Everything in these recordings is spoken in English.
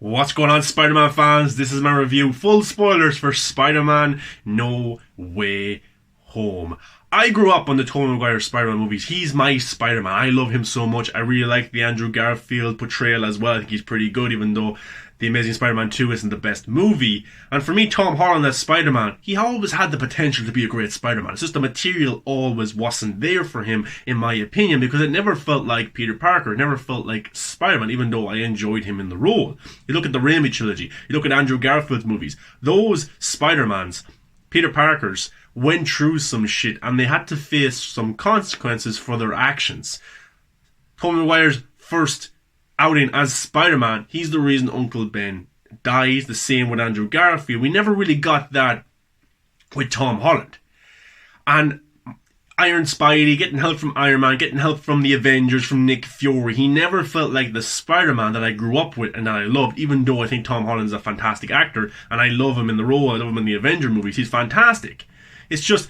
What's going on, Spider-Man fans? This is my review. Full spoilers for Spider-Man No Way Home. I grew up on the Tobey Maguire Spider-Man movies. He's my Spider-Man. I love him so much. I really like the Andrew Garfield portrayal as well. I think he's pretty good, even though The Amazing Spider-Man 2 isn't the best movie. And for me, Tom Holland as Spider-Man, he always had the potential to be a great Spider-Man. It's just the material always wasn't there for him, in my opinion, because it never felt like Peter Parker. It never felt like Spider-Man, even though I enjoyed him in the role. You look at the Raimi trilogy, you look at Andrew Garfield's movies, those Spider-Mans, Peter Parkers, went through some shit and they had to face some consequences for their actions. Tobey Maguire's first outing as Spider-Man, he's the reason Uncle Ben dies. The same with Andrew Garfield. We never really got that with Tom Holland. And Iron Spidey, getting help from Iron Man, getting help from the Avengers, from Nick Fury. He never felt like the Spider-Man that I grew up with and that I loved, even though I think Tom Holland's a fantastic actor and I love him in the role. I love him in the Avenger movies. He's fantastic. It's just,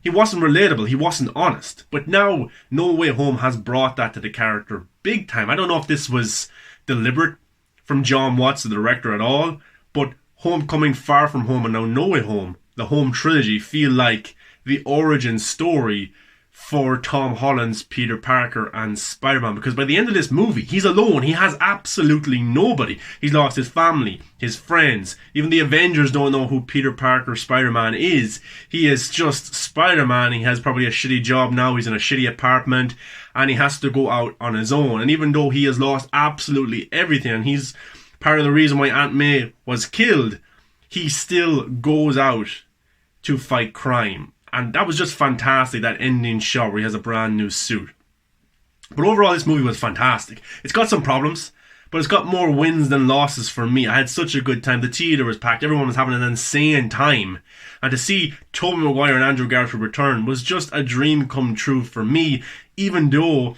he wasn't relatable. He wasn't honest. But now, No Way Home has brought that to the character big time. I don't know if this was deliberate from John Watts, the director, at all, but Homecoming, Far From Home, and now No Way Home, the Home trilogy, feel like the origin story for Tom Holland's Peter Parker and Spider-Man, because by the end of this movie, he's alone. He has absolutely nobody. He's lost his family, his friends. Even the Avengers don't know who Peter Parker Spider-Man is. He is just Spider-Man. He has probably a shitty job now. He's in a shitty apartment and he has to go out on his own. And even though he has lost absolutely everything, and he's part of the reason why Aunt May was killed, he still goes out to fight crime. And that was just fantastic, that ending shot where he has a brand new suit. But overall, this movie was fantastic. It's got some problems, but it's got more wins than losses for me. I had such a good time. The theatre was packed. Everyone was having an insane time. And to see Tobey Maguire and Andrew Garfield return was just a dream come true for me, even though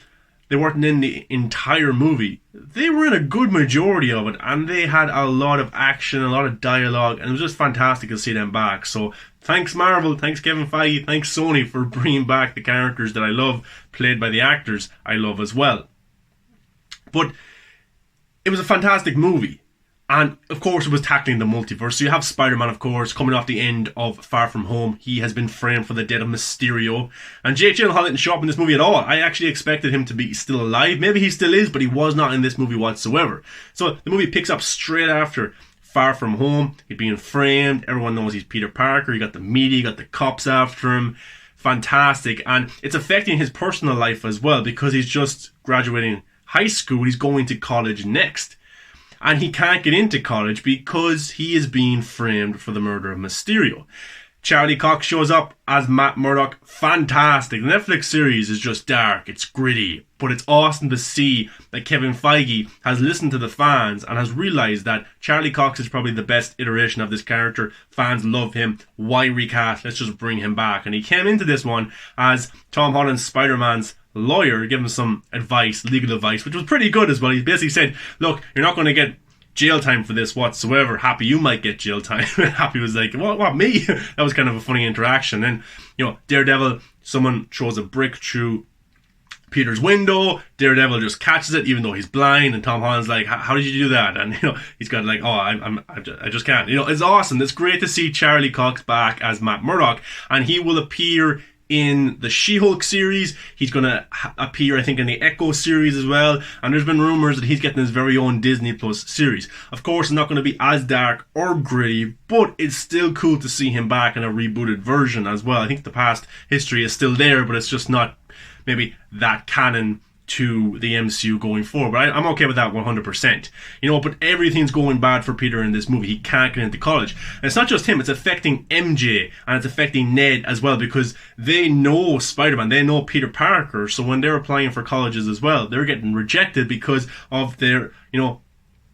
they weren't in the entire movie. They were in a good majority of it, and they had a lot of action, a lot of dialogue, and it was just fantastic to see them back. So thanks Marvel, thanks Kevin Feige, thanks Sony for bringing back the characters that I love, played by the actors I love as well. But it was a fantastic movie. And of course it was tackling the multiverse. So you have Spider-Man, of course, coming off the end of Far From Home. He has been framed for the death of Mysterio. And Jake Gyllenhaal didn't show up in this movie at all. I actually expected him to be still alive. Maybe he still is, but he was not in this movie whatsoever. So the movie picks up straight after Far From Home. He's being framed. Everyone knows he's Peter Parker. You got the media, you got the cops after him. Fantastic. And it's affecting his personal life as well, because he's just graduating high school. He's going to college next. And he can't get into college because he is being framed for the murder of Mysterio. Charlie Cox shows up as Matt Murdock. Fantastic. The Netflix series is just dark. It's gritty. But it's awesome to see that Kevin Feige has listened to the fans and has realised that Charlie Cox is probably the best iteration of this character. Fans love him. Why recast? Let's just bring him back. And he came into this one as Tom Holland's Spider-Man's lawyer, give him some advice, legal advice, which was pretty good as well. He basically said, look, you're not going to get jail time for this whatsoever. Happy, you might get jail time. Happy was like, what, me? That was kind of a funny interaction. And, Daredevil, someone throws a brick through Peter's window. Daredevil just catches it, even though he's blind. And Tom Holland's like, how did you do that? And, he's got like, I just can't. It's awesome. It's great to see Charlie Cox back as Matt Murdock. And he will appear in the She-Hulk series. He's going to appear, I think, in the Echo series as well. And there's been rumours that he's getting his very own Disney Plus series. Of course, it's not going to be as dark or gritty, but it's still cool to see him back in a rebooted version as well. I think the past history is still there, but it's just not maybe that canon to the MCU going forward. But I'm okay with that 100%. But everything's going bad for Peter in this movie. He can't get into college. And it's not just him, it's affecting MJ and it's affecting Ned as well, because they know Spider-Man, they know Peter Parker, so when they're applying for colleges as well, they're getting rejected because of their,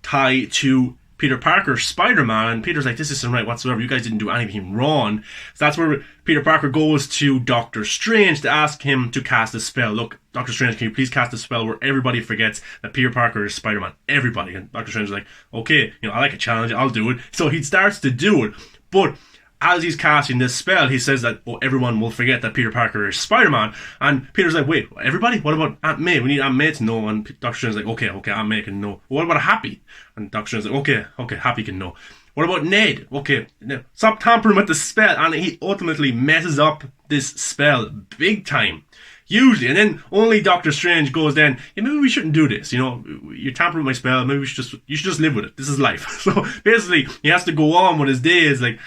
tie to Peter Parker, Spider-Man, and Peter's like, this isn't right whatsoever, you guys didn't do anything wrong. So that's where Peter Parker goes to Doctor Strange to ask him to cast a spell. Look, Doctor Strange, can you please cast a spell where everybody forgets that Peter Parker is Spider-Man? Everybody. And Doctor Strange is like, okay, I like a challenge, I'll do it. So he starts to do it, but as he's casting this spell, he says that, oh, everyone will forget that Peter Parker is Spider-Man. And Peter's like, wait, everybody? What about Aunt May? We need Aunt May to know. And Dr. Strange's like, okay, Aunt May can know. What about Happy? And Dr. Strange's like, okay, Happy can know. What about Ned? Okay, stop tampering with the spell. And he ultimately messes up this spell big time. Usually. And then only Doctor Strange goes then, yeah, maybe we shouldn't do this. You're tampering with my spell. Maybe you should just live with it. This is life. So basically, he has to go on with his days like,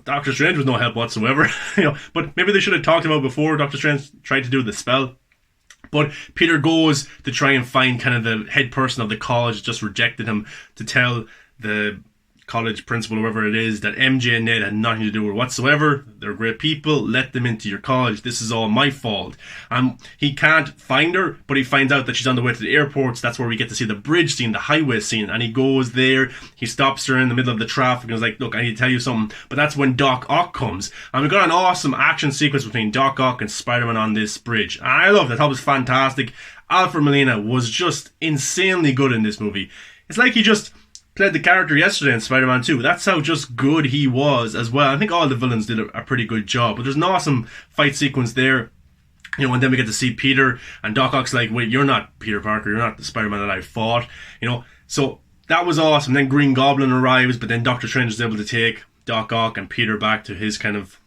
Doctor Strange was no help whatsoever, but maybe they should have talked about before Doctor Strange tried to do the spell. But Peter goes to try and find kind of the head person of the college, just rejected him, to tell the college principal, whoever it is, that MJ and Ned had nothing to do with it whatsoever. They're great people. Let them into your college. This is all my fault. He can't find her, but he finds out that she's on the way to the airport. So that's where we get to see the bridge scene, the highway scene. And he goes there. He stops her in the middle of the traffic and is like, look, I need to tell you something. But that's when Doc Ock comes. And we've got an awesome action sequence between Doc Ock and Spider-Man on this bridge. And I loved it. I thought it was fantastic. Alfred Molina was just insanely good in this movie. It's like he just played the character yesterday in Spider-Man 2. That's how just good he was as well. I think all the villains did a pretty good job. But there's an awesome fight sequence there. And then we get to see Peter, and Doc Ock's like, wait, you're not Peter Parker. You're not the Spider-Man that I fought. So that was awesome. Then Green Goblin arrives, but then Doctor Strange is able to take Doc Ock and Peter back to his kind of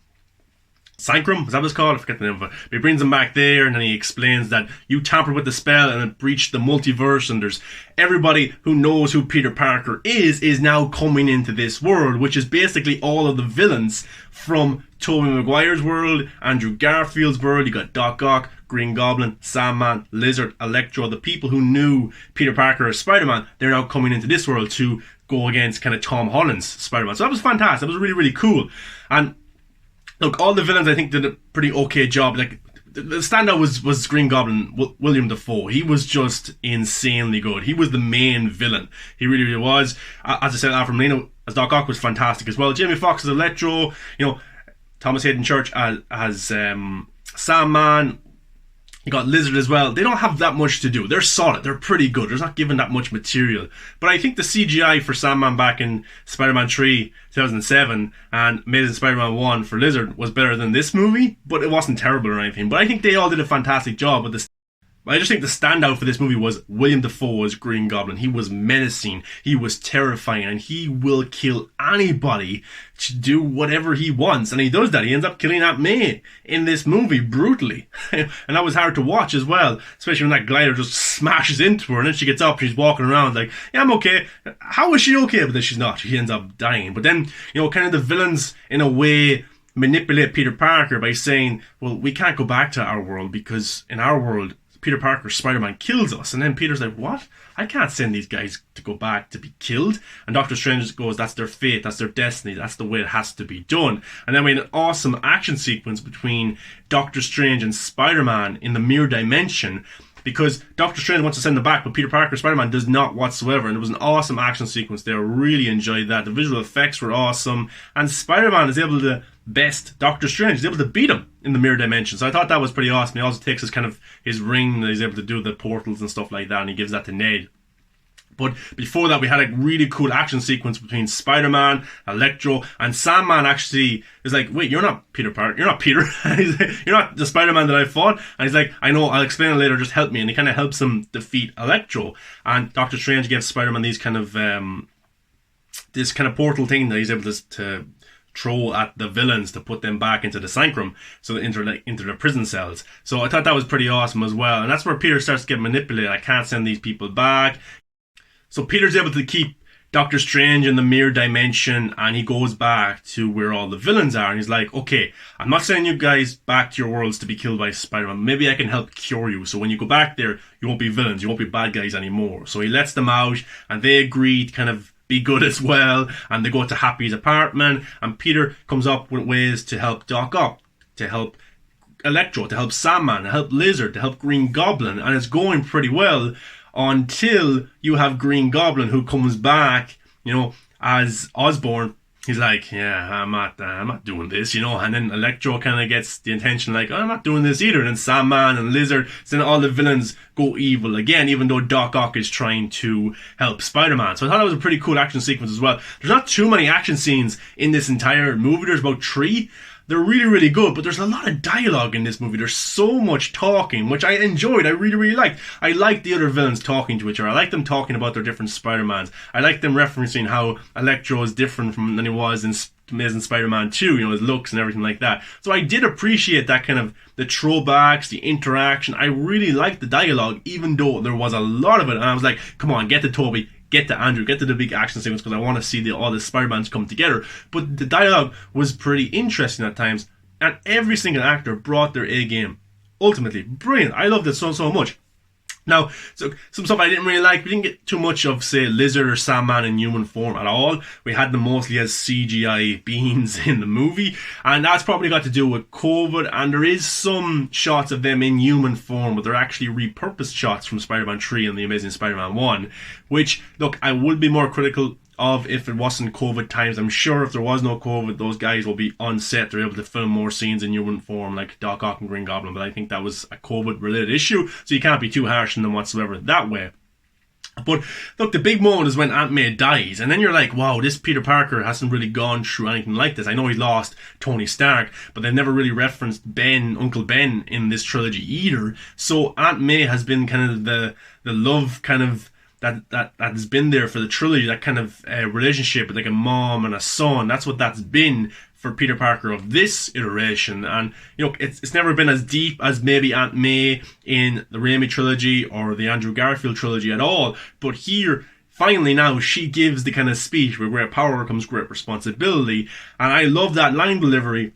Sanctum, is that what it's called? I forget the name of it. But he brings him back there, and then he explains that you tampered with the spell and it breached the multiverse, and there's everybody who knows who Peter Parker is now coming into this world, which is basically all of the villains from Tobey Maguire's world, Andrew Garfield's world. You got Doc Ock, Green Goblin, Sandman, Lizard, Electro. The people who knew Peter Parker as Spider-Man, they're now coming into this world to go against kind of Tom Holland's Spider-Man. So that was fantastic. That was really, really cool. And look, all the villains I think did a pretty okay job. Like the standout was Green Goblin, William Dafoe. He was just insanely good. He was the main villain. He really, really was. As I said, Alfred Molina as Doc Ock was fantastic as well. Jamie Foxx as Electro. Thomas Hayden Church as Sandman. You got Lizard as well. They don't have that much to do. They're solid. They're pretty good. There's not given that much material. But I think the CGI for Sandman back in Spider-Man 3, 2007, and Amazing Spider-Man 1 for Lizard was better than this movie, but it wasn't terrible or anything. But I think they all did a fantastic job with this. I just think the standout for this movie was William Dafoe as Green Goblin. He was menacing, he was terrifying, and he will kill anybody to do whatever he wants. And he does that. He ends up killing Aunt May in this movie brutally. And that was hard to watch as well, especially when that glider just smashes into her and then she gets up, she's walking around like, yeah, I'm okay. How is she okay? But then she's not. She ends up dying. But then, kind of the villains, in a way, manipulate Peter Parker by saying, well, we can't go back to our world because in our world, Peter Parker, Spider-Man, kills us. And then Peter's like, what? I can't send these guys to go back to be killed. And Doctor Strange goes, that's their fate, that's their destiny, that's the way it has to be done. And then we had an awesome action sequence between Doctor Strange and Spider-Man in the mirror dimension, because Doctor Strange wants to send them back, but Peter Parker, Spider-Man, does not whatsoever. And it was an awesome action sequence there. I really enjoyed that. The visual effects were awesome. And Spider-Man is able to best Doctor Strange. He's able to beat him in the mirror dimension. So I thought that was pretty awesome. He also takes his ring that he's able to do the portals and stuff like that, and he gives that to Ned. But before that, we had a really cool action sequence between Spider-Man, Electro, and Sandman actually is like, wait, you're not Peter Parker. You're not Peter. He's like, you're not the Spider-Man that I fought. And he's like, I know, I'll explain it later, just help me. And he kind of helps him defeat Electro. And Doctor Strange gives Spider-Man these kind of this kind of portal thing that he's able to throw at the villains to put them back into the Sanctum, so into the prison cells. So I thought that was pretty awesome as well. And that's where Peter starts to get manipulated. I can't send these people back. So Peter's able to keep Doctor Strange in the mirror dimension, and he goes back to where all the villains are, and he's like, okay, I'm not sending you guys back to your worlds to be killed by Spider-Man. Maybe I can help cure you. So when you go back there, you won't be villains, you won't be bad guys anymore. So he lets them out, and they agree to kind of be good as well, and they go to Happy's apartment, and Peter comes up with ways to help Doc Ock, to help Electro, to help Sandman, to help Lizard, to help Green Goblin, and it's going pretty well until you have Green Goblin who comes back, as Osborn, he's like, yeah, I'm not doing this, you know. And then Electro kind of gets the intention, like, oh, I'm not doing this either. And then Sandman and Lizard, so then all the villains go evil again, even though Doc Ock is trying to help Spider-Man. So I thought that was a pretty cool action sequence as well. There's not too many action scenes in this entire movie. There's about 3. They're really, really good, but there's a lot of dialogue in this movie. There's so much talking, which I enjoyed. I really, really liked. I liked the other villains talking to each other. I liked them talking about their different Spider-Mans. I liked them referencing how Electro is different from than he was in Amazing Spider-Man 2, you know, his looks and everything like that. So I did appreciate that kind of, the throwbacks, the interaction. I really liked the dialogue, even though there was a lot of it. And I was like, come on, get to Tobey. Get to Andrew, get to the big action sequence because I want to see all the Spider-Mans come together. But the dialogue was pretty interesting at times, and every single actor brought their A game. Ultimately, brilliant. I loved it so much. Now, so some stuff I didn't really like. We didn't get too much of, say, Lizard or Sandman in human form at all. We had them mostly as CGI beings in the movie, and that's probably got to do with COVID. And there is some shots of them in human form, but they're actually repurposed shots from Spider-Man 3 and The Amazing Spider-Man 1, which, look, I would be more critical of if it wasn't COVID times. I'm sure if there was no COVID, those guys will be on set. They're able to film more scenes in human form, like Doc Ock and Green Goblin. But I think that was a COVID-related issue, so you can't be too harsh on them whatsoever that way. But look, the big moment is when Aunt May dies, and then you're like, wow, this Peter Parker hasn't really gone through anything like this. I know he lost Tony Stark, but they've never really referenced Uncle Ben in this trilogy either. So Aunt May has been kind of the love kind of that has been there for the trilogy, that kind of relationship with like a mom and a son. That's what that's been for Peter Parker of this iteration. And you know, it's never been as deep as maybe Aunt May in the Raimi trilogy or the Andrew Garfield trilogy at all. But here, finally now, she gives the kind of speech where great power comes great responsibility. And I love that line delivery.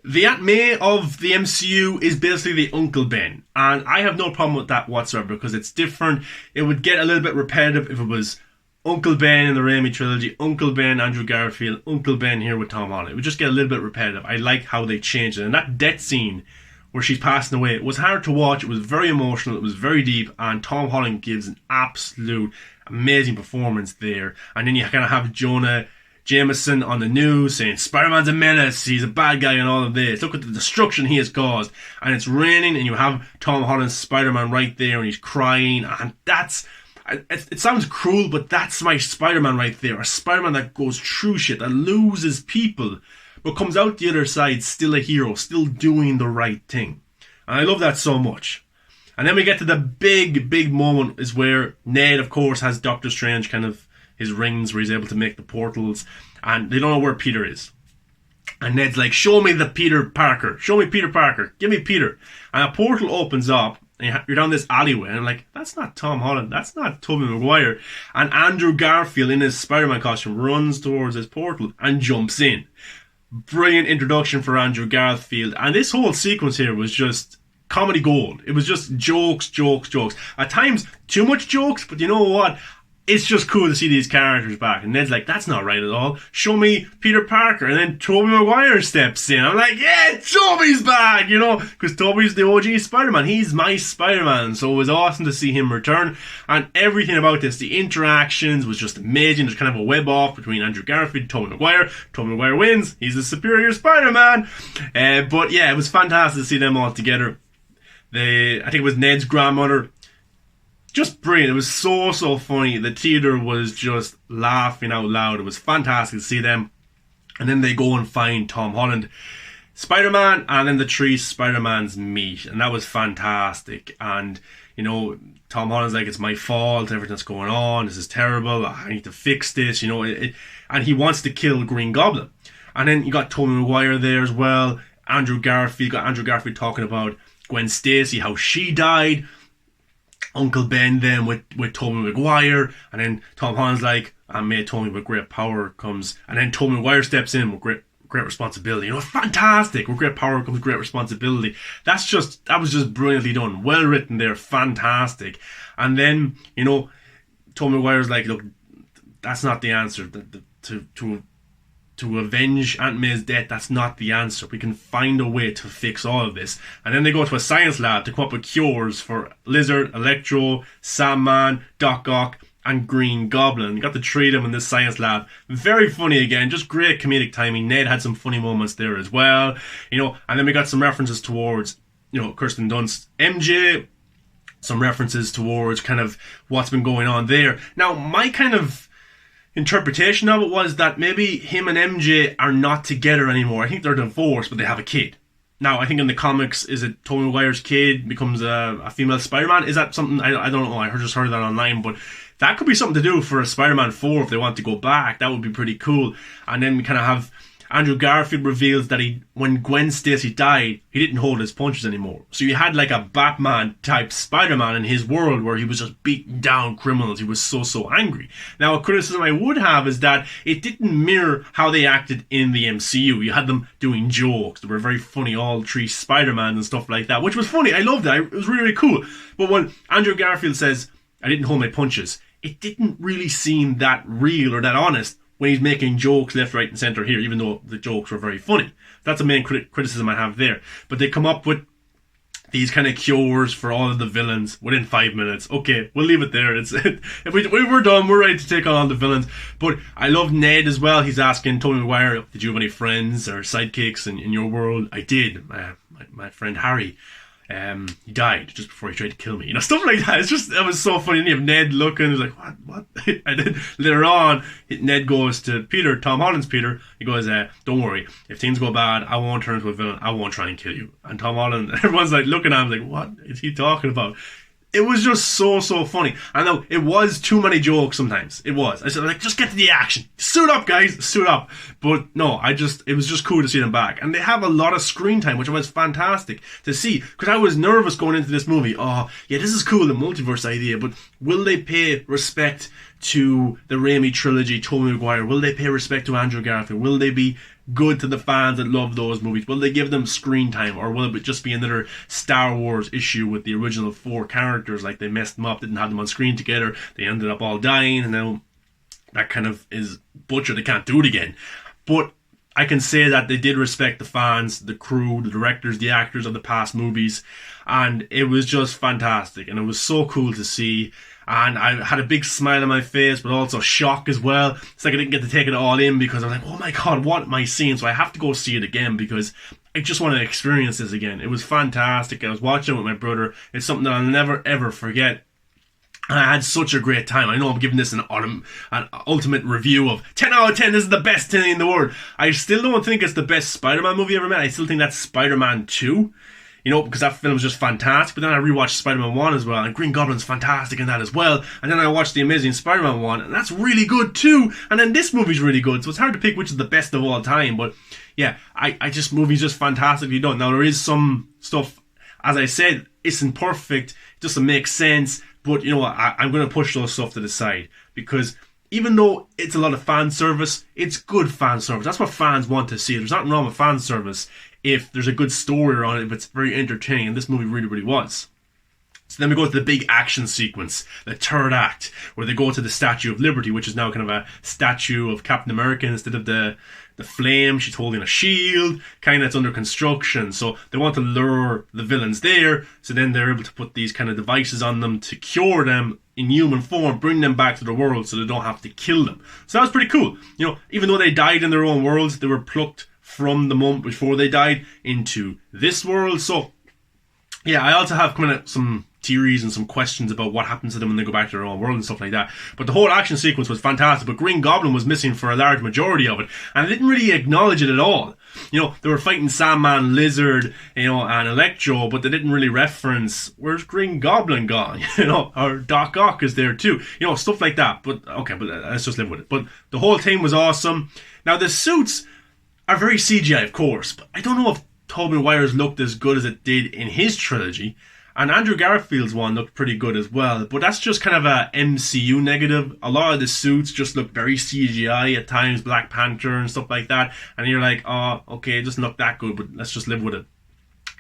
The Aunt May of the MCU is basically the Uncle Ben, and I have no problem with that whatsoever because it's different. It would get a little bit repetitive if it was Uncle Ben in the Raimi trilogy, Uncle Ben, Andrew Garfield, Uncle Ben here with Tom Holland. It would just get a little bit repetitive. I like how they changed it. And that death scene where she's passing away, it was hard to watch. It was very emotional. It was very deep. And Tom Holland gives an absolute amazing performance there. And then you kind of have Jonah Jameson on the news saying Spider-Man's a menace, he's a bad guy and all of this. Look at the destruction he has caused. And it's raining and you have Tom Holland's Spider-Man right there and he's crying. And that's... It sounds cruel, but that's my Spider-Man right there. A Spider-Man that goes through shit, that loses people, but comes out the other side still a hero, still doing the right thing. And I love that so much. And then we get to the big moment is where Ned, of course, has Doctor Strange kind of his rings where he's able to make the portals, and they don't know where Peter is. And Ned's like, show me the Peter Parker. Show me Peter Parker. Give me Peter. And a portal opens up, and you're down this alleyway, and I'm like, that's not Tom Holland. That's not Tobey Maguire. And Andrew Garfield in his Spider-Man costume runs towards this portal and jumps in. Brilliant introduction for Andrew Garfield. And this whole sequence here was just comedy gold. It was just jokes. At times, too much jokes, but you know what? It's just cool to see these characters back. And Ned's like, that's not right at all. Show me Peter Parker. And then Tobey Maguire steps in. I'm like, yeah, Tobey's back, you know, because Tobey's the OG Spider-Man. He's my Spider-Man. So it was awesome to see him return. And everything about this, the interactions was just amazing. There's kind of a web off between Andrew Garfield and Tobey Maguire. Tobey Maguire wins. He's the superior Spider-Man. But yeah, it was fantastic to see them all together. I think it was Ned's grandmother. Just brilliant. It was so funny. The theater was just laughing out loud. It was fantastic to see them. And then they go and find Tom Holland, Spider-Man, and then the 3 Spider-Mans meet. And that was fantastic. And, you know, Tom Holland's like, it's my fault. Everything that's going on. This is terrible. I need to fix this. You know, and he wants to kill Green Goblin. And then you got Tobey Maguire there as well. Andrew Garfield. Got Andrew Garfield talking about Gwen Stacy, how she died. Uncle Ben then with Tobey Maguire, and then Tom Holland's like, I made Tobey with great power comes, and then Tobey Maguire steps in with great responsibility. You know, fantastic. With great power comes great responsibility. That was just brilliantly done, well written there, fantastic. And then, you know, Tobey Maguire's like, look, that's not the answer. To avenge Aunt May's death, that's not the answer. We can find a way to fix all of this. And then they go to a science lab to come up with cures for Lizard, Electro, Sandman, Doc Ock, and Green Goblin. You got to treat them in this science lab. Very funny again, just great comedic timing. Ned had some funny moments there as well, and then we got some references towards, Kirsten Dunst's MJ, some references towards kind of what's been going on there. Now, my kind of interpretation of it was that maybe him and MJ are not together anymore. I think they're divorced, but they have a kid. Now, I think in the comics, is it Tobey Maguire's kid becomes a female Spider-Man? Is that something? I don't know. I just heard that online, but that could be something to do for a Spider-Man 4 if they want to go back. That would be pretty cool. And then we kind of have Andrew Garfield reveals that when Gwen Stacy died, he didn't hold his punches anymore. So you had like a Batman-type Spider-Man in his world where he was just beating down criminals. He was so angry. Now, a criticism I would have is that it didn't mirror how they acted in the MCU. You had them doing jokes. They were very funny, all three Spider-Man and stuff like that, which was funny. I loved it. It was really, really cool. But when Andrew Garfield says, I didn't hold my punches, it didn't really seem that real or that honest when he's making jokes left, right, and centre here, even though the jokes were very funny. That's the main criticism I have there. But they come up with these kind of cures for all of the villains within 5 minutes. Okay, we'll leave it there. If we're done, we're ready to take on all the villains. But I love Ned as well. He's asking Tobey Maguire, did you have any friends or sidekicks in your world? I did. My friend Harry. He died just before he tried to kill me. Stuff like that. It was so funny. And you have Ned looking, he's like, what? And then later on, Ned goes to Peter, Tom Holland's Peter. He goes, don't worry. If things go bad, I won't turn into a villain. I won't try and kill you. And Tom Holland, everyone's like looking at him like, what is he talking about? It was just so funny. I know it was too many jokes sometimes. It was. I said, just get to the action. Suit up, guys. Suit up. But no, it was just cool to see them back. And they have a lot of screen time, which was fantastic to see. Because I was nervous going into this movie. Oh, yeah, this is cool, the multiverse idea. But will they pay respect to the Raimi trilogy, Tobey Maguire? Will they pay respect to Andrew Garfield? Will they be good to the fans that love those movies? Will they give them screen time, or will it just be another Star Wars issue with the original 4 characters? Like, they messed them up, didn't have them on screen together, they ended up all dying, and now that kind of is butchered. They can't do it again. But I can say that they did respect the fans, the crew, the directors, the actors of the past movies, and it was just fantastic, and it was so cool to see. And I had a big smile on my face, but also shock as well. It's like I didn't get to take it all in because I was like, oh my god, what am I seeing? So I have to go see it again because I just want to experience this again. It was fantastic. I was watching it with my brother. It's something that I'll never ever forget. And I had such a great time. I know I'm giving this an ultimate review of 10 out of 10. This is the best thing in the world. I still don't think it's the best Spider-Man movie ever made. I still think that's Spider-Man 2. Because that film was just fantastic. But then I rewatched Spider-Man 1 as well, and Green Goblin's fantastic in that as well. And then I watched The Amazing Spider-Man 1, and that's really good too. And then this movie's really good, so it's hard to pick which is the best of all time. But yeah, movie's just fantastically done. Now, there is some stuff, as I said, isn't perfect, it doesn't make sense, but I'm going to push those stuff to the side, because even though it's a lot of fan service, it's good fan service. That's what fans want to see. There's nothing wrong with fan service if there's a good story around it, if it's very entertaining, and this movie really, really was. So then we go to the big action sequence, the third act, where they go to the Statue of Liberty, which is now kind of a statue of Captain America instead of the flame. She's holding a shield, kind of, it's under construction. So they want to lure the villains there, so then they're able to put these kind of devices on them to cure them in human form, bring them back to the world so they don't have to kill them. So that was pretty cool. Even though they died in their own worlds, they were plucked from the moment before they died into this world. So yeah, I also have kind of some theories and some questions about what happens to them when they go back to their own world and stuff like that. But the whole action sequence was fantastic, but Green Goblin was missing for a large majority of it, and I didn't really acknowledge it at all. They were fighting Sandman, Lizard, and Electro, but they didn't really reference, where's Green Goblin gone? Or Doc Ock is there too. Stuff like that. But okay, but let's just live with it. But the whole thing was awesome. Now, the suits are very CGI, of course, but I don't know if Tobey Maguire's looked as good as it did in his trilogy. And Andrew Garfield's one looked pretty good as well, but that's just kind of a MCU negative. A lot of the suits just look very CGI at times, Black Panther and stuff like that, and you're like, oh, okay, it doesn't look that good, but let's just live with it.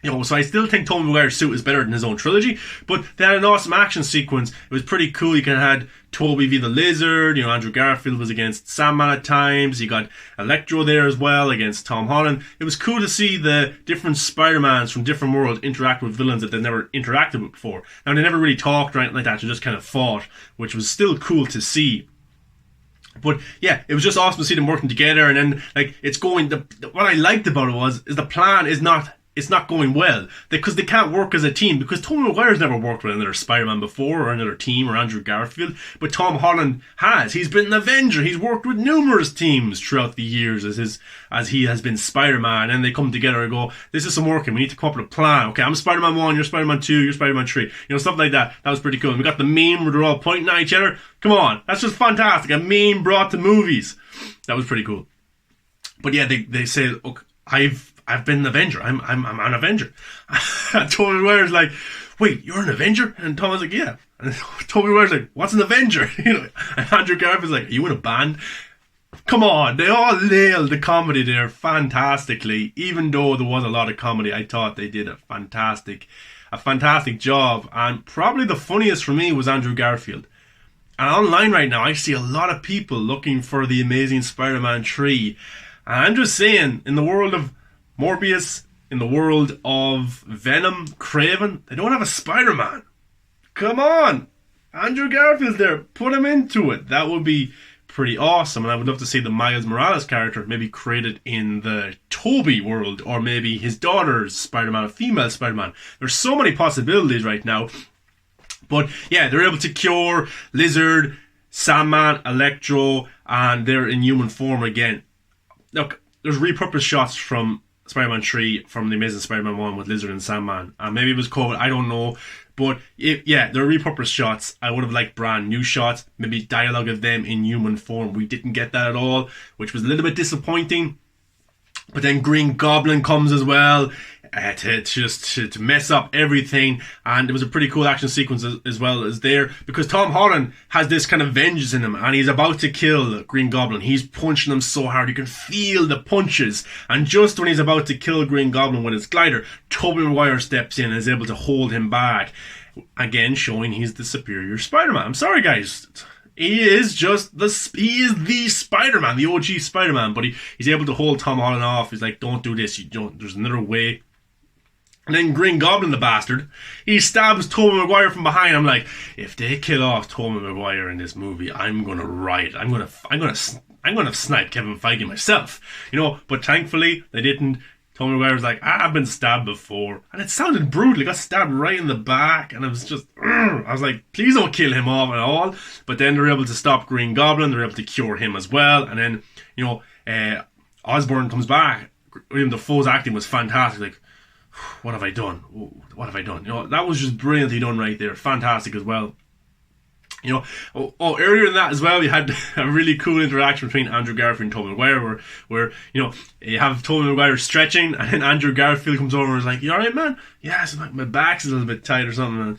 So I still think Tobey Maguire's suit is better than his own trilogy, but they had an awesome action sequence. It was pretty cool. You kind of had Tobey v the Lizard, Andrew Garfield was against Sandman at times, you got Electro there as well against Tom Holland. It was cool to see the different Spider-Mans from different worlds interact with villains that they've never interacted with before. Now, they never really talked or anything like that, they just kind of fought, which was still cool to see. But yeah, it was just awesome to see them working together, and then it's going. What I liked about it is the plan is not. It's not going well because they can't work as a team, because Tobey Maguire's never worked with another Spider-Man before, or another team, or Andrew Garfield, but Tom Holland has. He's been an Avenger. He's worked with numerous teams throughout the years as he has been Spider-Man, and they come together and go, this isn't working, we need to come up with a plan. Okay, I'm Spider-Man 1, you're Spider-Man 2, you're Spider-Man 3, stuff like that. That was pretty cool. And we got the meme where they're all pointing at each other. Come on, that's just fantastic. A meme brought to movies. That was pretty cool. But yeah, they say, look, I've been an Avenger. I'm an Avenger. And Tobey Maguire's like, wait, you're an Avenger? And Tom's like, yeah. And Tobey Maguire's like, what's an Avenger? And Andrew Garfield's like, are you in a band? Come on, they all nailed the comedy there fantastically. Even though there was a lot of comedy, I thought they did a fantastic job. And probably the funniest for me was Andrew Garfield. And online right now, I see a lot of people looking for the Amazing Spider-Man 3. And I'm just saying, in the world of Morbius, in the world of Venom, Kraven, they don't have a Spider-Man. Come on! Andrew Garfield's there. Put him into it. That would be pretty awesome. And I would love to see the Miles Morales character maybe created in the Tobey world, or maybe his daughter's Spider-Man, a female Spider-Man. There's so many possibilities right now. But yeah, they're able to cure Lizard, Sandman, Electro, and they're in human form again. Look, there's repurposed shots from Spider-Man 3 from the Amazing Spider-Man 1 with Lizard and Sandman. And maybe it was COVID, I don't know. But they're repurposed shots. I would have liked brand new shots, maybe dialogue of them in human form. We didn't get that at all, which was a little bit disappointing. But then Green Goblin comes as well, to mess up everything. And it was a pretty cool action sequence as well as there, because Tom Holland has this kind of vengeance in him, and he's about to kill Green Goblin. He's punching him so hard, you can feel the punches. And just when he's about to kill Green Goblin with his glider, Tobey Maguire steps in and is able to hold him back. Again, showing he's the superior Spider-Man. I'm sorry, guys. He is the Spider-Man, the OG Spider-Man, but he's able to hold Tom Holland off. He's like, don't do this, there's another way. And then Green Goblin, the bastard, he stabs Tobey Maguire from behind. I'm like, if they kill off Tobey Maguire in this movie, I'm gonna riot. I'm gonna snipe Kevin Feige myself, But thankfully they didn't. Tobey Maguire was like, I've been stabbed before, and it sounded brutal. He got stabbed right in the back, and it was just, I was like, please don't kill him off at all. But then they're able to stop Green Goblin. They're able to cure him as well, and then Osborn comes back. William Dafoe's acting was fantastic. Like, what have I done? What have I done? That was just brilliantly done right there. Fantastic as well. Earlier than that as well, you had a really cool interaction between Andrew Garfield and Tobey Maguire, where you have Tobey Maguire stretching, and then Andrew Garfield comes over and is like, "You alright, man?" "Yes, my back's a little bit tight or something."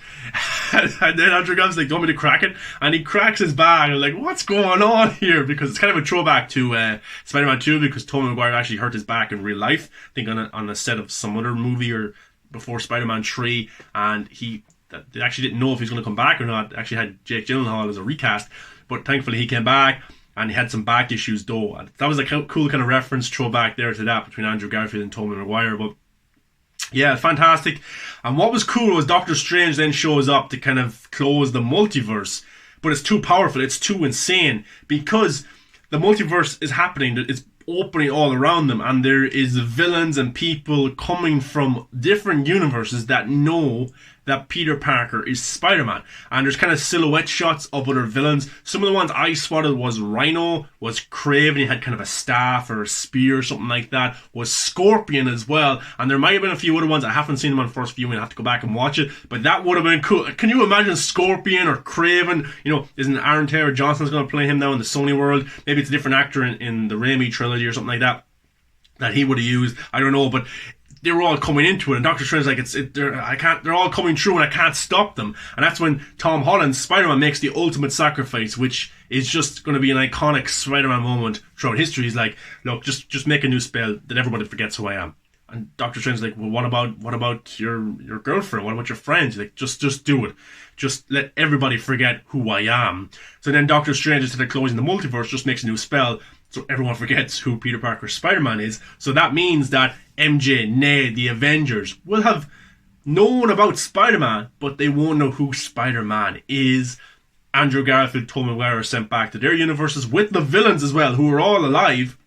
And then Andrew Garfield's like, "Do you want me to crack it?" And he cracks his back, and I'm like, what's going on here? Because it's kind of a throwback to Spider-Man 2, because Tobey Maguire actually hurt his back in real life, I think on a set of some other movie or before Spider-Man 3, and they actually didn't know if he was going to come back or not. They actually had Jake Gyllenhaal as a recast, but thankfully he came back, and he had some back issues though. And that was a cool kind of reference throwback there to that between Andrew Garfield and Tobey Maguire. But yeah, fantastic. And what was cool was Doctor Strange then shows up to kind of close the multiverse, but it's too powerful, it's too insane, because the multiverse is happening, it's opening all around them, and there is villains and people coming from different universes that know that Peter Parker is Spider-Man. And there's kind of silhouette shots of other villains. Some of the ones I spotted was Rhino, was Kraven, he had kind of a staff or a spear or something like that, was Scorpion as well, and there might have been a few other ones. I haven't seen them on first viewing, I have to go back and watch it, but that would have been cool. Can you imagine Scorpion or Kraven? Isn't Aaron Taylor Johnson's going to play him now in the Sony world? Maybe it's a different actor in the Raimi trilogy or something like that he would have used. I don't know, but they were all coming into it, and Doctor Strange's like, they're all coming through, and I can't stop them. And that's when Tom Holland, Spider-Man, makes the ultimate sacrifice, which is just going to be an iconic Spider-Man moment throughout history. He's like, look, just make a new spell that everybody forgets who I am. And Doctor Strange's like, well, what about your girlfriend? What about your friends? He's like, just do it. Just let everybody forget who I am. So then Doctor Strange, instead of closing the multiverse, just makes a new spell so everyone forgets who Peter Parker Spider-Man is. So that means that MJ, Ned, the Avengers will have known about Spider-Man, but they won't know who Spider-Man is. Andrew Garfield, Tobey Maguire are sent back to their universes with the villains as well, who are all alive,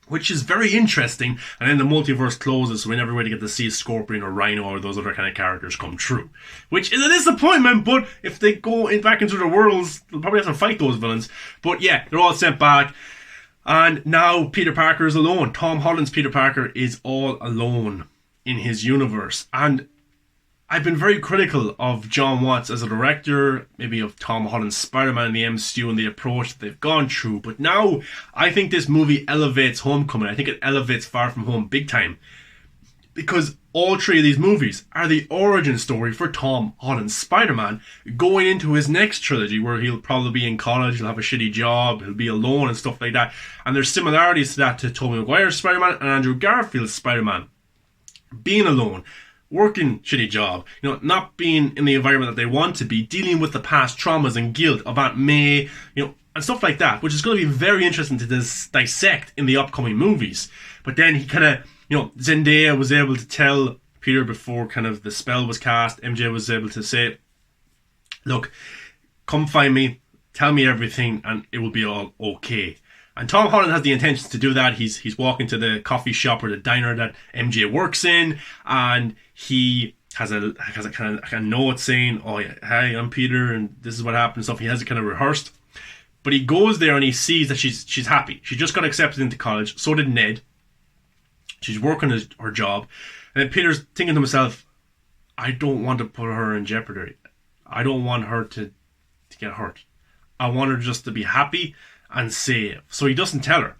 which is very interesting. And then the multiverse closes, so we never really get to see Scorpion or Rhino or those other kind of characters come true, which is a disappointment. But if they go back into their worlds, they'll probably have to fight those villains. But yeah, they're all sent back. And now Peter Parker is alone. Tom Holland's Peter Parker is all alone in his universe. And I've been very critical of John Watts as a director, maybe of Tom Holland's Spider-Man in the MCU and the approach that they've gone through. But now I think this movie elevates Homecoming. I think it elevates Far From Home big time. Because all three of these movies are the origin story for Tom Holland's Spider-Man going into his next trilogy, where he'll probably be in college, he'll have a shitty job, he'll be alone and stuff like that. And there's similarities to that to Tobey Maguire's Spider-Man and Andrew Garfield's Spider-Man. Being alone, working shitty job, not being in the environment that they want to be, dealing with the past traumas and guilt of Aunt May, and stuff like that, which is going to be very interesting to dissect in the upcoming movies. But then he kind of, Zendaya was able to tell Peter before kind of the spell was cast, MJ was able to say, look, come find me, tell me everything, and it will be all okay. And Tom Holland has the intentions to do that. He's walking to the coffee shop or the diner that MJ works in, and he has a kind of note saying, oh yeah, hi, I'm Peter, and this is what happened and stuff. He has it kind of rehearsed. But he goes there and he sees that she's happy. She just got accepted into college. So did Ned. She's working her job. And then Peter's thinking to himself, I don't want to put her in jeopardy. I don't want her to get hurt. I want her just to be happy and safe. So he doesn't tell her.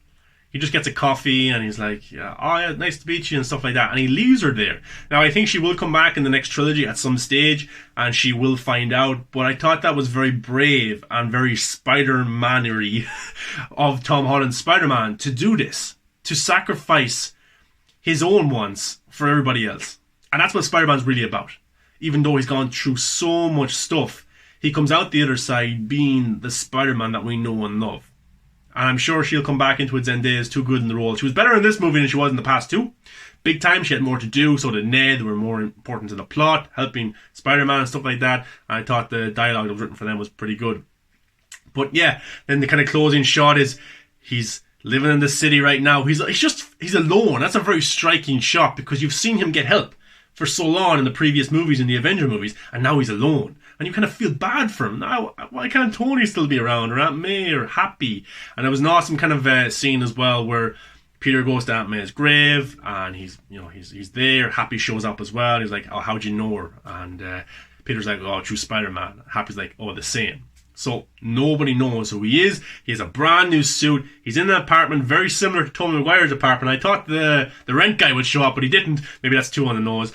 He just gets a coffee and he's like, yeah, oh yeah, nice to meet you and stuff like that. And he leaves her there. Now I think she will come back in the next trilogy at some stage and she will find out. But I thought that was very brave and very Spider-Man-y of Tom Holland's Spider-Man to do this. To sacrifice his own wants for everybody else. And that's what Spider-Man's really about. Even though he's gone through so much stuff, he comes out the other side being the Spider-Man that we know and love. And I'm sure she'll come back into it. Zendaya's too good in the role. She was better in this movie than she was in the past two. Big time, she had more to do. So did Ned. They were more important to the plot, helping Spider-Man and stuff like that. And I thought the dialogue that was written for them was pretty good. But yeah, then the kind of closing shot is he's living in the city right now. He's alone. That's a very striking shot because you've seen him get help for so long in the previous movies, in the Avenger movies, and now he's alone. And you kind of feel bad for him. Now, why can't Tony still be around, or Aunt May, or Happy? And it was an awesome kind of scene as well, where Peter goes to Aunt May's grave, and he's there. Happy shows up as well. He's like, oh, how'd you know her? And Peter's like, oh, through Spider-Man. Happy's like, oh, the same. So nobody knows who he is. He has a brand new suit. He's in an apartment very similar to Tobey Maguire's apartment. I thought the rent guy would show up, but he didn't. Maybe that's too on the nose.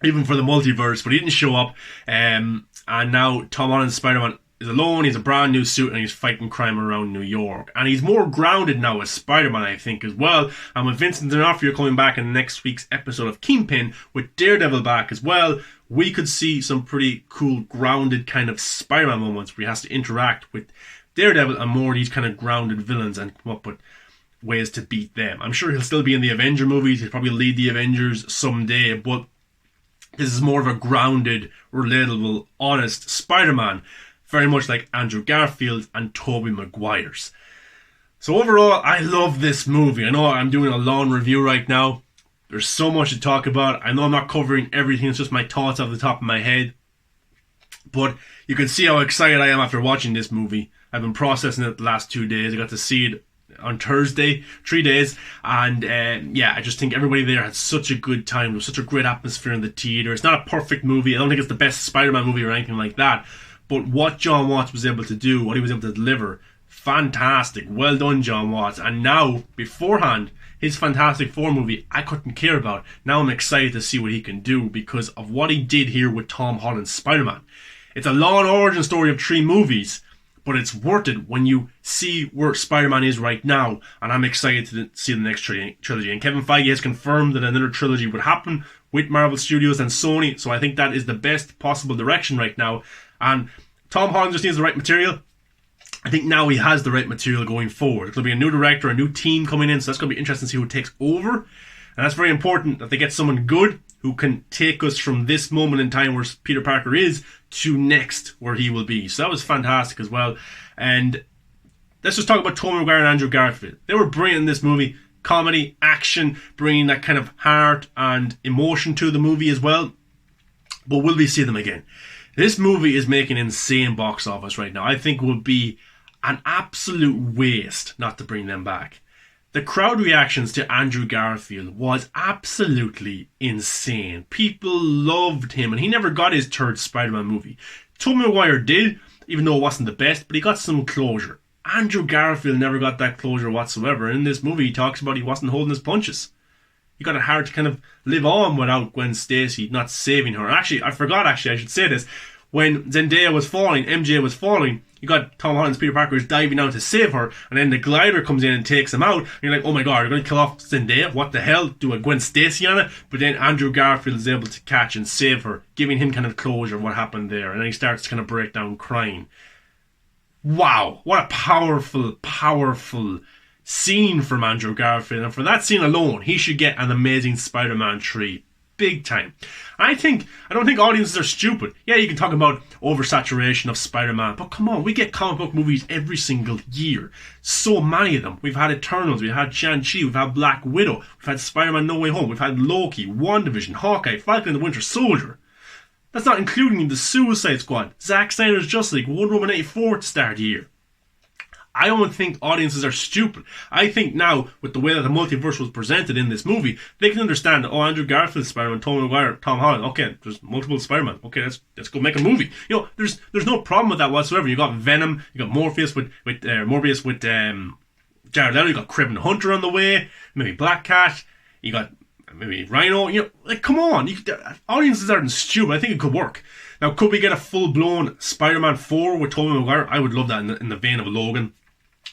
Even for the multiverse, but he didn't show up. And now Tom Holland's Spider-Man is alone. He's a brand new suit and he's fighting crime around New York. And he's more grounded now as Spider-Man, I think, as well. And with Vincent D'Onofrio coming back in next week's episode of Kingpin, with Daredevil back as well, we could see some pretty cool, grounded kind of Spider-Man moments where he has to interact with Daredevil and more of these kind of grounded villains and come up with ways to beat them. I'm sure he'll still be in the Avenger movies. He'll probably lead the Avengers someday, but this is more of a grounded, relatable, honest Spider-Man, very much like Andrew Garfield and Tobey Maguire's. So overall, I love this movie. I know I'm doing a long review right now. There's so much to talk about. I know I'm not covering everything. It's just my thoughts off the top of my head. But you can see how excited I am after watching this movie. I've been processing it the last 2 days. I got to see it on Thursday, 3 days, and I just think everybody there had such a good time. There was such a great atmosphere in the theater. It's not a perfect movie. I don't think it's the best Spider-Man movie or anything like that, but what John Watts was able to do, what he was able to deliver, fantastic. Well done, John Watts. And now, beforehand, his Fantastic Four movie, I couldn't care about. Now I'm excited to see what he can do because of what he did here with Tom Holland's Spider-Man. It's a long origin story of 3 movies, but it's worth it when you see where Spider-Man is right now, and I'm excited to see the next trilogy. And Kevin Feige has confirmed that another trilogy would happen with Marvel Studios and Sony, so I think that is the best possible direction right now. And Tom Holland just needs the right material. I think now he has the right material going forward. It'll be a new director, a new team coming in, so that's going to be interesting to see who takes over. And that's very important that they get someone good who can take us from this moment in time where Peter Parker is to next where he will be. So that was fantastic as well. And let's just talk about Tobey Maguire and Andrew Garfield. They were brilliant in this movie. Comedy, action, bringing that kind of heart and emotion to the movie as well. But will we see them again? This movie is making insane box office right now. I think it would be an absolute waste not to bring them back. The crowd reactions to Andrew Garfield was absolutely insane. People loved him, and he never got his third Spider-Man movie. Tobey Maguire did, even though it wasn't the best, but he got some closure. Andrew Garfield never got that closure whatsoever. In this movie, he talks about he wasn't holding his punches. He got it hard to kind of live on without Gwen Stacy not saving her. Actually, I should say this. When Zendaya was falling, MJ was falling, you got Tom Holland's Peter Parker who's diving down to save her, and then the glider comes in and takes him out, and you're like, oh my god, you're going to kill off Zendaya? What the hell? Do a Gwen Stacy on it? But then Andrew Garfield is able to catch and save her, giving him kind of closure of what happened there, and then he starts to kind of break down crying. Wow, what a powerful, powerful scene from Andrew Garfield, and for that scene alone, he should get an Amazing Spider-Man 3. Big time. I don't think audiences are stupid. Yeah, you can talk about oversaturation of Spider-Man, but come on, we get comic book movies every single year. So many of them. We've had Eternals, we've had Shang-Chi, we've had Black Widow, we've had Spider-Man No Way Home, we've had Loki, WandaVision, Hawkeye, Falcon and the Winter Soldier. That's not including the Suicide Squad, Zack Snyder's Justice League, Wonder Woman 84 to start the year. I don't think audiences are stupid. I think now, with the way that the multiverse was presented in this movie, they can understand, oh, Andrew Garfield Spider-Man, Tobey Maguire, Tom Holland, okay, there's multiple Spider-Man, okay, let's go make a movie. You know, there's no problem with that whatsoever. You got Venom, you got Morbius with Jared Leto, you got Crib and Hunter on the way, maybe Black Cat, you got maybe Rhino, you know, like, come on, audiences aren't stupid. I think it could work. Now, could we get a full-blown Spider-Man 4 with Tobey Maguire? I would love that in the vein of Logan.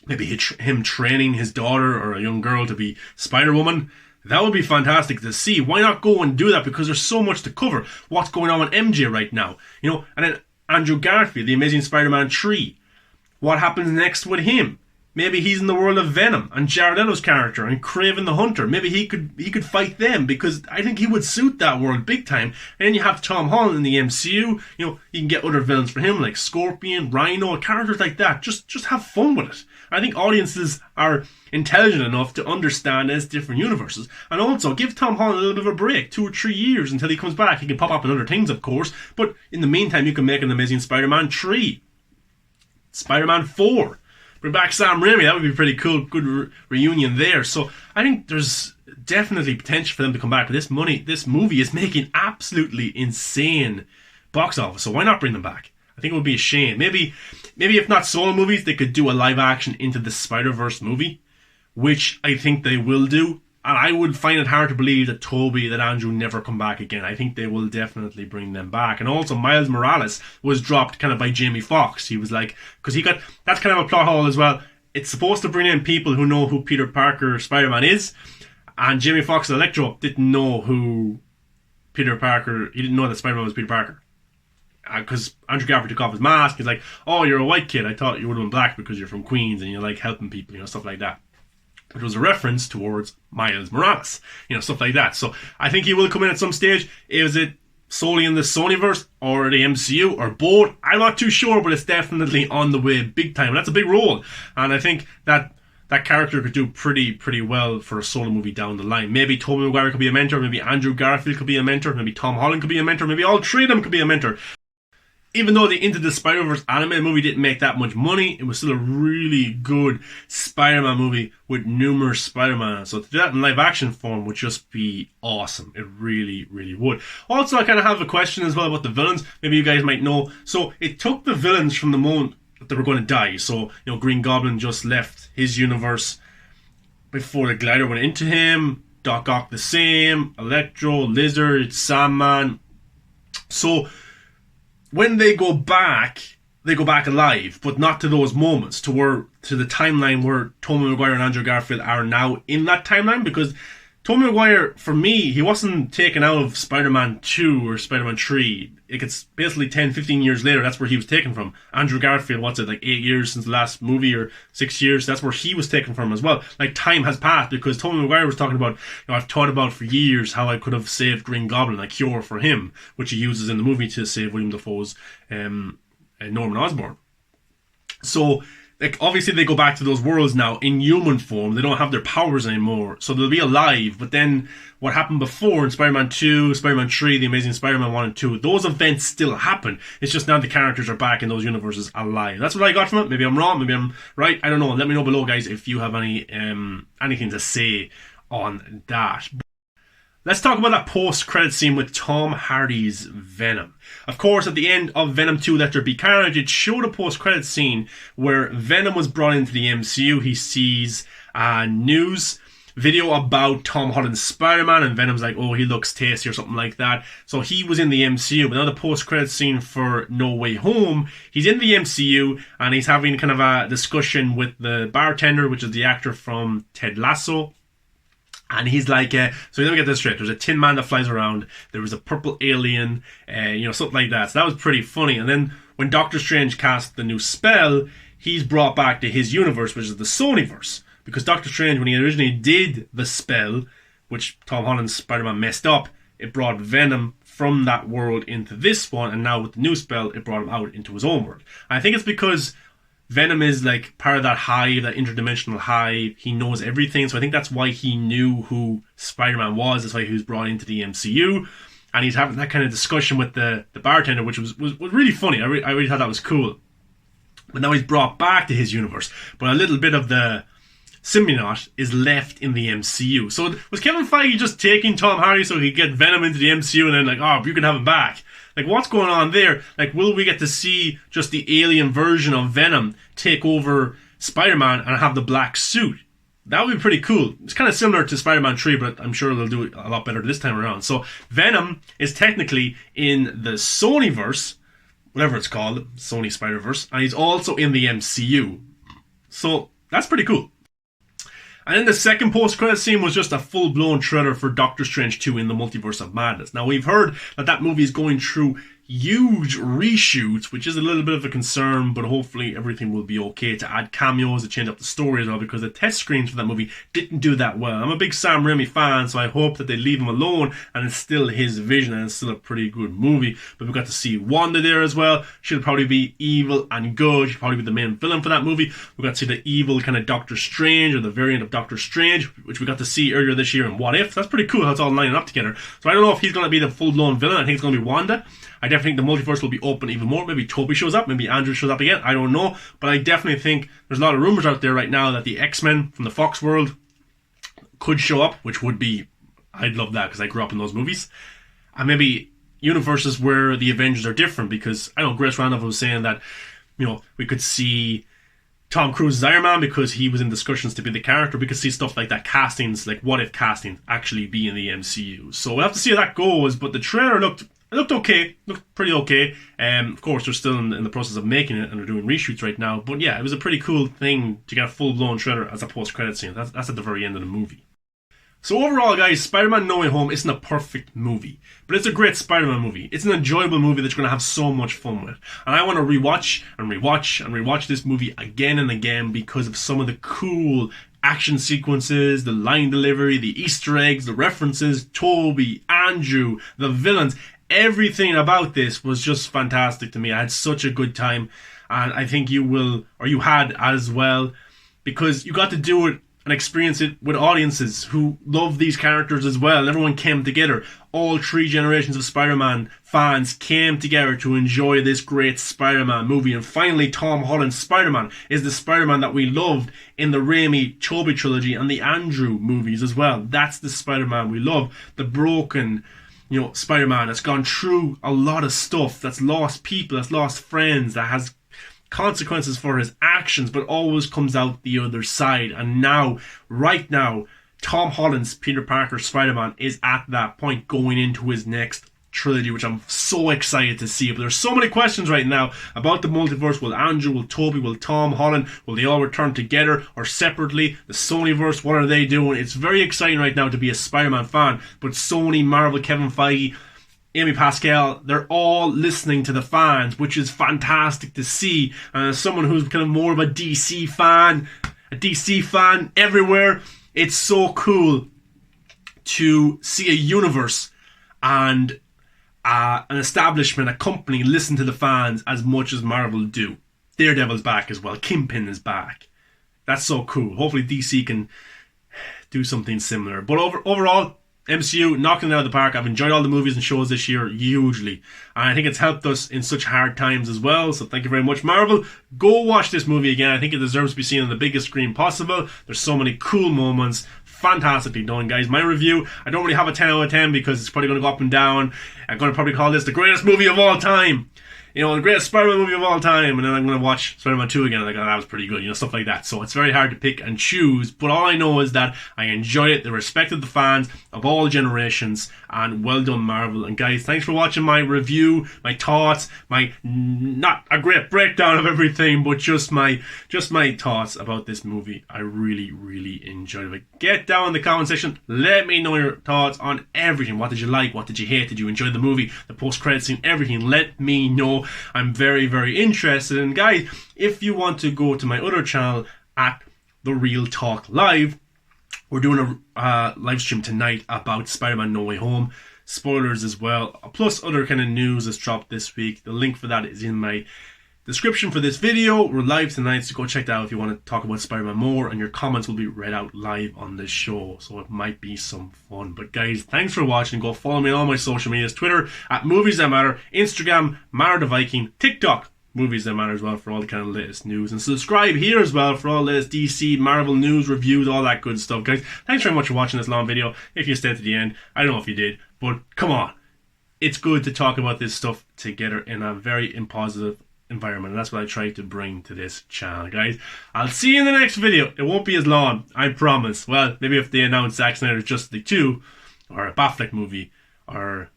Maybe him training his daughter or a young girl to be Spider-Woman. That would be fantastic to see. Why not go and do that? Because there's so much to cover. What's going on with MJ right now? You know, and then Andrew Garfield, The Amazing Spider-Man 3. What happens next with him? Maybe he's in the world of Venom and Jared Leto's character and Kraven the Hunter. Maybe he could fight them, because I think he would suit that world big time. And then you have Tom Holland in the MCU. You know, you can get other villains for him like Scorpion, Rhino, characters like that. Just have fun with it. I think audiences are intelligent enough to understand there's different universes. And also, give Tom Holland a little bit of a break, 2 or 3 years until he comes back. He can pop up in other things, of course. But in the meantime, you can make an Amazing Spider-Man 3. Spider-Man 4. Bring back Sam Raimi. That would be pretty cool. Good reunion there. So I think there's definitely potential for them to come back. But this movie is making absolutely insane box office. So why not bring them back? I think it would be a shame. Maybe if not solo movies, they could do a live action Into the Spider-Verse movie, which I think they will do. And I would find it hard to believe that Tobey, that Andrew never come back again. I think they will definitely bring them back. And also, Miles Morales was dropped kind of by Jamie Foxx. He was like, because that's kind of a plot hole as well. It's supposed to bring in people who know who Peter Parker Spider-Man is. And Jamie Foxx, Electro, didn't know who Peter Parker, he didn't know that Spider-Man was Peter Parker. Because Andrew Garfield took off his mask. He's like, oh, you're a white kid. I thought you would have been black because you're from Queens and you like helping people, you know, stuff like that. Which was a reference towards Miles Morales, you know, stuff like that. So I think he will come in at some stage. Is it solely in the Sonyverse or the MCU or both? I'm not too sure, but it's definitely on the way big time. And that's a big role. And I think that character could do pretty well for a solo movie down the line. Maybe Tobey Maguire could be a mentor. Maybe Andrew Garfield could be a mentor. Maybe Tom Holland could be a mentor. Maybe all 3 of them could be a mentor. Even though the Into the Spider-Verse animated movie didn't make that much money, it was still a really good Spider-Man movie with numerous Spider-Man. So to do that in live action form would just be awesome. It really, really would. Also, I kind of have a question as well about the villains. Maybe you guys might know. So it took the villains from the moment that they were going to die. So, you know, Green Goblin just left his universe before the glider went into him. Doc Ock the same. Electro, Lizard, Sandman. So when they go back, they go back alive, but not to those moments, to the timeline where Tobey Maguire and Andrew Garfield are now in that timeline, because Tobey Maguire, for me, he wasn't taken out of Spider-Man 2 or Spider-Man 3. It's basically 10, 15 years later, that's where he was taken from. Andrew Garfield, 8 years since the last movie, or 6 years, that's where he was taken from as well. Like, time has passed, because Tobey Maguire was talking about, I've thought about for years how I could have saved Green Goblin, a cure for him, which he uses in the movie to save William Dafoe's Norman Osborn. So, obviously they go back to those worlds now in human form. They don't have their powers anymore, so they'll be alive. But then what happened before in Spider-Man 2, Spider-Man 3, The Amazing Spider-Man 1 and 2, those events still happen. It's just now the characters are back in those universes alive. That's what I got from it. Maybe I'm wrong, maybe I'm right. I don't know. Let me know below, guys, if you have anything to say on that. Let's talk about that post-credit scene with Tom Hardy's Venom. Of course, at the end of Venom 2, Let There Be Carnage, it showed a post-credit scene where Venom was brought into the MCU. He sees a news video about Tom Holland's Spider-Man, and Venom's like, oh, he looks tasty or something like that. So he was in the MCU. But now the post-credit scene for No Way Home, he's in the MCU, and he's having kind of a discussion with the bartender, which is the actor from Ted Lasso. And he's like, so let me get this straight. There's a Tin Man that flies around. There was a purple alien, something like that. So that was pretty funny. And then when Doctor Strange cast the new spell, he's brought back to his universe, which is the Sonyverse. Because Doctor Strange, when he originally did the spell, which Tom Holland's Spider-Man messed up, it brought Venom from that world into this one. And now with the new spell, it brought him out into his own world. And I think it's because Venom is like part of that hive, that interdimensional hive. He knows everything, so I think that's why he knew who Spider-Man was. That's why he was brought into the MCU, and he's having that kind of discussion with the bartender, which was really funny. I really thought that was cool. But now he's brought back to his universe, but a little bit of the symbiote is left in the MCU. So was Kevin Feige just taking Tom Hardy so he could get Venom into the MCU and then like, oh, you can have him back? Like, what's going on there? Like, will we get to see just the alien version of Venom take over Spider-Man and have the black suit? That would be pretty cool. It's kind of similar to Spider-Man 3, but I'm sure they'll do it a lot better this time around. So, Venom is technically in the Sonyverse, whatever it's called, Sony Spider-Verse, and he's also in the MCU. So, that's pretty cool. And then the second post-credit scene was just a full-blown trailer for Doctor Strange 2 in the Multiverse of Madness. Now, we've heard that movie is going through huge reshoots, which is a little bit of a concern, but hopefully everything will be okay, to add cameos, to change up the story as well, because the test screens for that movie didn't do that well. I'm a big Sam Raimi fan, so I hope that they leave him alone, and it's still his vision, and it's still a pretty good movie. But we got to see Wanda there as well. She'll probably be evil and good. She'll probably be the main villain for that movie. We got to see the evil kind of Doctor Strange, or the variant of Doctor Strange, which we got to see earlier this year in What If. That's pretty cool how it's all lining up together. So I don't know if he's going to be the full-blown villain. I think it's going to be Wanda. I definitely think the multiverse will be open even more. Maybe Tobey shows up, maybe Andrew shows up again. I don't know. But I definitely think there's a lot of rumors out there right now that the X-Men from the Fox world could show up, which would be, I'd love that because I grew up in those movies. And maybe universes where the Avengers are different, because I know Grace Randolph was saying that, we could see Tom Cruise's Iron Man because he was in discussions to be the character. We could see stuff like that, castings, like what if castings actually be in the MCU. So we'll have to see how that goes, but the trailer looked okay. Looked pretty okay. Of course, they're still in the process of making it, and they're doing reshoots right now. But yeah, it was a pretty cool thing to get a full-blown trailer as a post-credit scene. That's at the very end of the movie. So overall, guys, Spider-Man No Way Home isn't a perfect movie, but it's a great Spider-Man movie. It's an enjoyable movie that you're going to have so much fun with. And I want to rewatch this movie again and again because of some of the cool action sequences, the line delivery, the Easter eggs, the references, Tobey, Andrew, the villains. Everything about this was just fantastic to me. I had such a good time, and I think you will, or you had as well, because you got to do it and experience it with audiences who love these characters as well. Everyone came together. All three generations of Spider-Man fans came together to enjoy this great Spider-Man movie. And finally, Tom Holland's Spider-Man is the Spider-Man that we loved in the Raimi Tobey trilogy and the Andrew movies as well. That's the Spider-Man we love. The broken, Spider-Man that's gone through a lot of stuff, that's lost people, that's lost friends, that has consequences for his actions, but always comes out the other side. And now, right now, Tom Holland's Peter Parker Spider-Man is at that point, going into his next trilogy, which I'm so excited to see. But there's so many questions right now about the multiverse. Will Andrew, will Tobey, will Tom Holland, will they all return together or separately? The Sonyverse, what are they doing? It's very exciting right now to be a Spider-Man fan. But Sony, Marvel, Kevin Feige, Amy Pascal, they're all listening to the fans, which is fantastic to see. And as someone who's kind of more of a DC fan everywhere, it's so cool to see a universe and an establishment, a company, listen to the fans as much as Marvel do. Daredevil's back as well. Kingpin is back. That's so cool. Hopefully DC can do something similar. But overall, MCU knocking it out of the park. I've enjoyed all the movies and shows this year hugely, and I think it's helped us in such hard times as well. So thank you very much, Marvel. Go watch this movie again. I think it deserves to be seen on the biggest screen possible. There's so many cool moments. Fantastically done, guys. My review, I don't really have a 10 out of 10 because it's probably going to go up and down. I'm going to probably call this the greatest movie of all time. You know, the greatest Spider-Man movie of all time. And then I'm going to watch Spider-Man 2 again. And I go, that was pretty good. You know, stuff like that. So it's very hard to pick and choose. But all I know is that I enjoyed it. They respected the fans of all generations. And well done, Marvel. And guys, thanks for watching my review, my thoughts, my not a great breakdown of everything, but just my thoughts about this movie. I really, really enjoyed it. Get down in the comment section. Let me know your thoughts on everything. What did you like? What did you hate? Did you enjoy the movie? The post-credit scene? Everything. Let me know. I'm very, very interested. And guys, if you want to go to my other channel at The Real Talk Live, we're doing a live stream tonight about Spider-Man No Way Home. Spoilers as well, plus other kind of news that's dropped this week. The link for that is in my description for this video. We're live tonight, so go check that out if you want to talk about Spider-Man more, and your comments will be read out live on this show, so it might be some fun. But guys, thanks for watching. Go follow me on all my social medias: Twitter at Movies That Matter, Instagram Maher the Viking, TikTok Movies That Matter as well for all the kind of latest news, and subscribe here as well for all the latest DC, Marvel news, reviews, all that good stuff. Guys, thanks very much for watching this long video. If you stayed to the end, I don't know if you did, but come on, it's good to talk about this stuff together in a very positive environment, and that's what I try to bring to this channel, guys. I'll see you in the next video. It won't be as long, I promise. Well, maybe if they announce Zack Snyder's Justice League 2 or a Batfleck movie or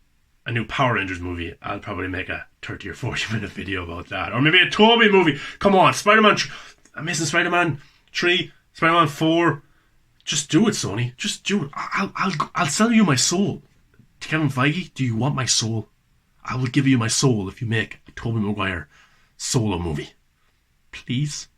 a new Power Rangers movie, I'll probably make a 30 or 40 minute video about that. Or maybe a Tobey movie. Come on, Spider-Man. I'm missing Spider-Man 3, Spider-Man 4. Just do it, Sony. Just do it. I'll sell you my soul. Kevin Feige, do you want my soul? I will give you my soul if you make a Tobey Maguire solo movie. Please?